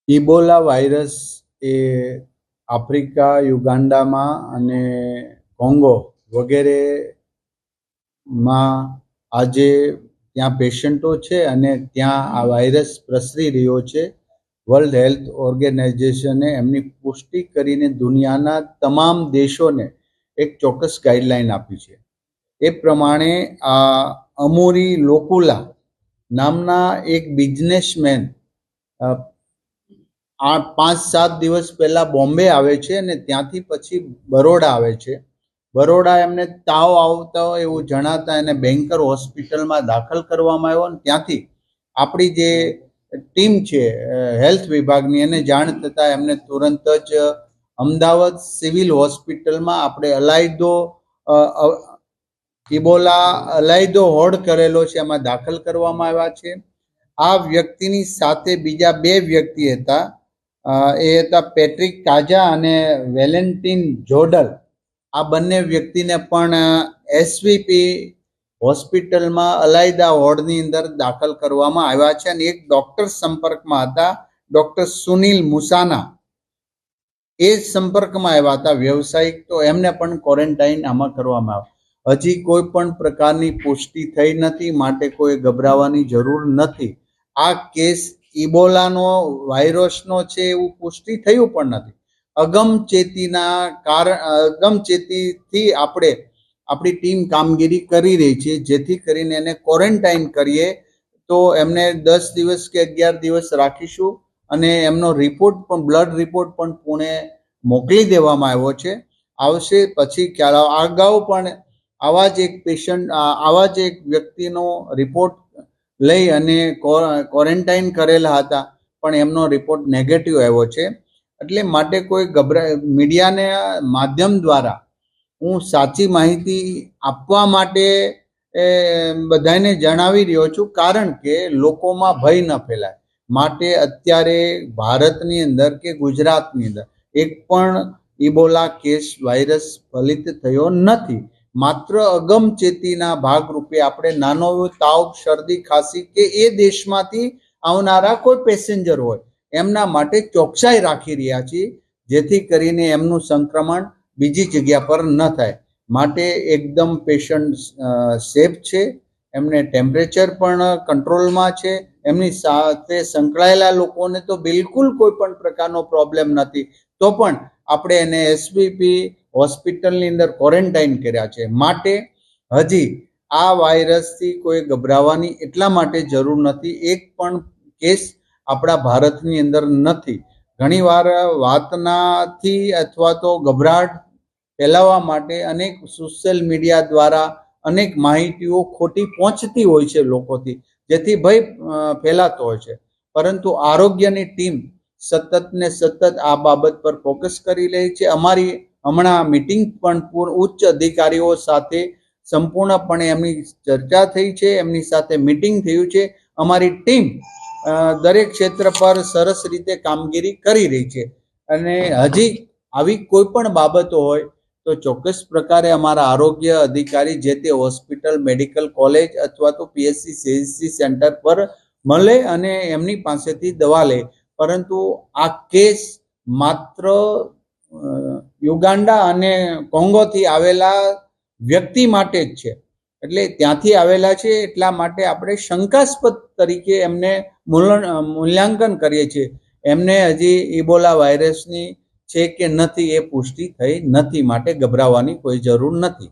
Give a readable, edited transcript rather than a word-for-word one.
Ebola virus એ Africa, યુગાન્ડામાં અને Congo વગેરેમાં આજે ત્યાં પેશન્ટો છે અને ત્યાં આ વાયરસ પ્રસરી રહ્યો છે. વર્લ્ડ હેલ્થ ઓર્ગેનાઇઝેશને એમની પુષ્ટિ કરીને દુનિયાના તમામ દેશોને એક ચોક્કસ ગાઈડલાઈન આપી છે. એ પ્રમાણે આ અમોરી લોકુલા નામના એક બિઝનેસમેન 5-7 દિવસ પહેલા બોમ્બે આવે છે અને ત્યાંથી પછી બરોડા આવે છે. બરોડા એમને તાવ આવતા હોય એવું જણાતા એને બેન્કર હોસ્પિટલમાં દાખલ કરવામાં આવ્યો અને ત્યાંથી આપણી જે ટીમ છે હેલ્થ વિભાગની એને જાણ થતાં એમને તુરંત જ અમદાવાદ સિવિલ હોસ્પિટલમાં આપણે ઇબોલા અલાયદો હોડ કરેલો છે, એમાં દાખલ કરવામાં આવ્યા છે. આ વ્યક્તિની સાથે બીજા 2 વ્યક્તિ હતા. એ હતા પેટ્રિક કાજા અને વેલેન્ટિન જોડલ. આ બંને વ્યક્તિને પણ એસવીપી હોસ્પિટલમાં અલાયદા વોર્ડની અંદર દાખલ કરવામાં આવ્યા છે અને એક ડોક્ટર સંપર્કમાં હતા, ડોક્ટર સુનિલ મુસાના. એ સંપર્કમાં આવ્યા હતા વ્યવસાયિક, તો એમને પણ ક્વોરન્ટાઇન આમાં કરવામાં આવ્યા. હજી કોઈ પણ પ્રકારની પુષ્ટિ થઈ નથી, માટે કોઈ ગભરાવાની જરૂર નથી. આ કેસ ઇબોલાનો વાયરસનો છે એવું પુષ્ટિ થયું પણ નથી. અગમચેતીથી આપણે આપણી ટીમ કામગીરી કરી રહી છે, જેથી કરીને એને ક્વોરન્ટાઇન કરીએ તો એમને 10 દિવસ કે 11 દિવસ રાખીશું અને એમનો રિપોર્ટ પણ બ્લડ રિપોર્ટ પણ પુણે મોકલી દેવામાં આવ્યો છે. આવશે પછી ખ્યાલ. અગાઉ પણ આવા જ એક વ્યક્તિનો રિપોર્ટ લઈ અને ક્વોરન્ટાઇન કરેલા હતા, પણ એમનો રિપોર્ટ નેગેટિવ આવ્યો છે. એટલે માટે કોઈ મીડિયાના માધ્યમ દ્વારા હું સાચી માહિતી આપવા માટે બધાને જણાવી રહ્યો છું, કારણ કે લોકોમાં ભય ન ફેલાય. માટે અત્યારે ભારતની અંદર કે ગુજરાતની અંદર એક પણ ઇબોલા કેસ વાયરસ ફલિત થયો નથી. માત્ર અગમચેતીના ભાગરૂપે આપણે નાનો તાવ, શરદી, ખાંસી કે એ દેશમાંથી આવનારા કોઈ પેસેન્જર હોય એમના માટે ચોકસાઈ રાખી રહ્યા છીએ, જેથી કરીને એમનું સંક્રમણ બીજી જગ્યા પર ન થાય. માટે એકદમ પેશન્ટ સેફ છે, એમને ટેમ્પરેચર પણ કંટ્રોલમાં છે, એમની સાથે સંકળાયેલા લોકોને તો બિલકુલ કોઈ પણ પ્રકારનો પ્રોબ્લેમ નથી, તો પણ આપણે એને એસવીપી હોસ્પિટલની અંદર ક્વોરન્ટાઇન કર્યા છે. માટે હજી આ વાયરસથી કોઈ ગભરાવાની એટલા માટે જરૂર નથી. એક પણ કેસ આપણા ભારતની અંદર નથી. ઘણીવાર વાતનાથી અથવા તો ગભરાટ ફેલાવવા માટે અનેક સોશિયલ મીડિયા દ્વારા અનેક માહિતીઓ ખોટી પહોંચતી હોય છે લોકોથી, જેથી ભય ફેલાતો હોય છે. પરંતુ આરોગ્યની ટીમ સતત ને સતત આ બાબત પર ફોકસ કરી રહી છે. અમારી હમણાં મીટિંગ પણ ઉચ્ચ અધિકારીઓ સાથે સંપૂર્ણપણે એમની ચર્ચા થઈ છે, એમની સાથે મીટિંગ થયું છે. અમારી ટીમ દરેક ક્ષેત્ર પર સરસ રીતે કામગીરી કરી રહી છે અને હજી આવી કોઈ પણ બાબતો હોય તો ચોક્કસ પ્રકારે અમારા આરોગ્ય અધિકારી જે તે હોસ્પિટલ, મેડિકલ કોલેજ અથવા તો પીએચસી સીએચસી સેન્ટર પર મળે અને એમની પાસેથી દવા લે. પરંતુ આ કેસ માત્ર યુગાન્ડા અને કોંગોથી આવેલા વ્યક્તિ માટે જ છે, એટલે ત્યાંથી આવેલા છે એટલા માટે આપણે શંકાસ્પદ તરીકે એમને મૂલ્યાંકન કરીએ છીએ. એમને હજી ઇબોલા વાયરસની છે કે નથી એ પુષ્ટિ થઈ નથી, માટે ગભરાવાની કોઈ જરૂર નથી.